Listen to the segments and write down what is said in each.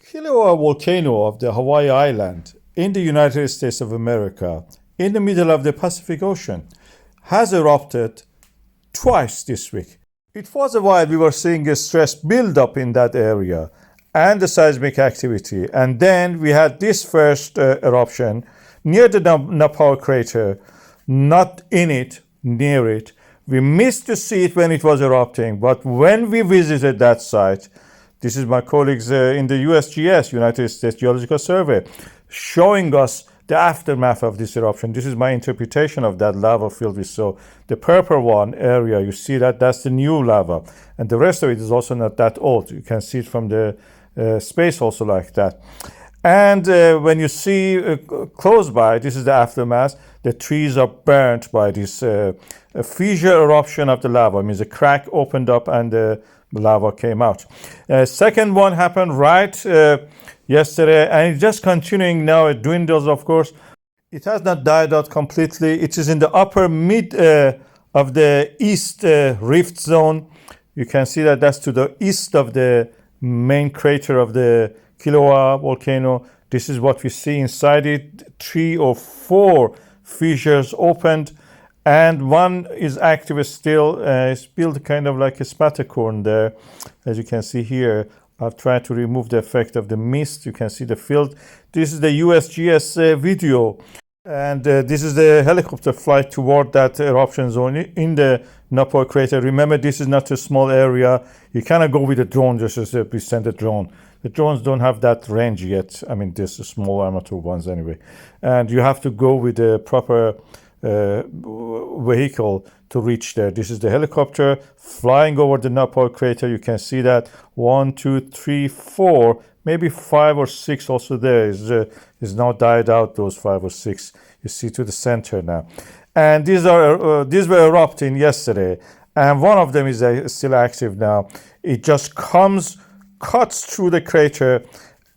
Kilauea Volcano of the Hawaii Island in the United States of America, in the middle of the Pacific Ocean, has erupted twice this week. It was a while we were seeing a stress build up in that area and the seismic activity. And then we had this first eruption near the Nāpau Crater, not in it, near it. We missed to see it when it was erupting, but when we visited that site, this is my colleagues in the USGS, United States Geological Survey, showing us the aftermath of this eruption. This is my interpretation of that lava field we saw. The purple one area, you see that's the new lava. And the rest of it is also not that old. You can see it from the space also like that. And when you see close by, this is the aftermath. The trees are burnt by this fissure eruption of the lava. It means a crack opened up and the lava came out. Second one happened right yesterday, and it's just continuing now. It dwindles, of course. It has not died out completely. It is in the upper mid of the east rift zone. You can see that's to the east of the main crater of the Kilauea Volcano. This is what we see inside it. 3 or 4 fissures opened, and one is active still. It's built kind of like a spattercorn there, as you can see here. I've tried to remove the effect of the mist. You can see the field. This is the USGS video, and this is the helicopter flight toward that eruption zone in the Nāpau Crater. Remember, this is not a small area. You cannot go with a drone just as we send a drone. The drones don't have that range yet. I mean, there's small amateur ones anyway. And you have to go with a proper vehicle to reach there. This is the helicopter flying over the Nāpau Crater. You can see that 1, 2, 3, 4, maybe 5 or 6 also there is now died out, those 5 or 6. You see to the center now. And these were erupting yesterday, and one of them is still active now. It just cuts through the crater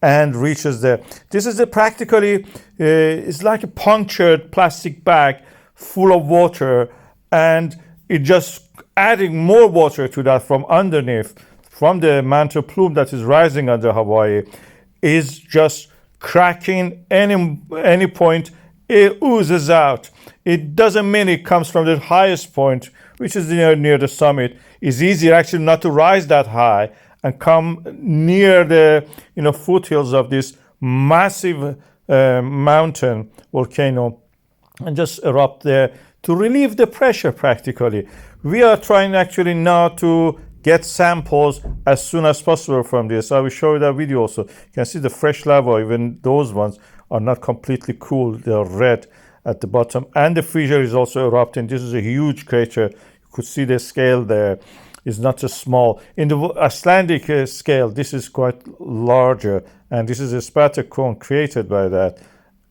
and reaches there. This is practically it's like a punctured plastic bag full of water, and it just adding more water to that from underneath, from the Mantle Plume that is rising under Hawaii, is just cracking any point. It oozes out. It doesn't mean it comes from the highest point, which is near the summit. It's easier actually not to rise that high and come near the foothills of this massive mountain volcano and just erupt there to relieve the pressure practically. We are trying actually now to get samples as soon as possible from this. I will show you that video also. You can see the fresh lava, even those ones are not completely cool. They're red at the bottom. And the fissure is also erupting. This is a huge crater. You could see the scale there. It's not just small. In the Icelandic scale, this is quite larger. And this is a spatter cone created by that.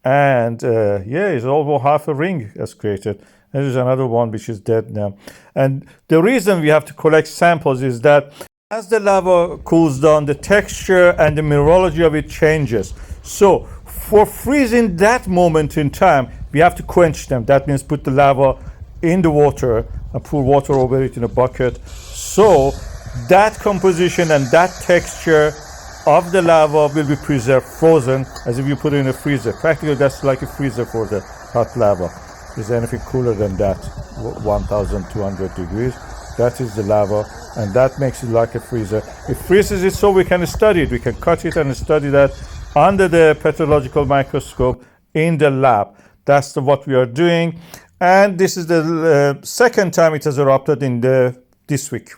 And it's almost half a ring that's created. And there's another one which is dead now. And the reason we have to collect samples is that as the lava cools down, the texture and the mineralogy of it changes. So for freezing that moment in time, we have to quench them. That means put the lava in the water and pour water over it in a bucket. So that composition and that texture of the lava will be preserved, frozen, as if you put it in a freezer. Practically, that's like a freezer for the hot lava. Is anything cooler than that? 1,200 degrees. That is the lava, and that makes it like a freezer. It freezes it so we can study it. We can cut it and study that under the petrological microscope in the lab. That's what we are doing. And this is the second time it has erupted this week.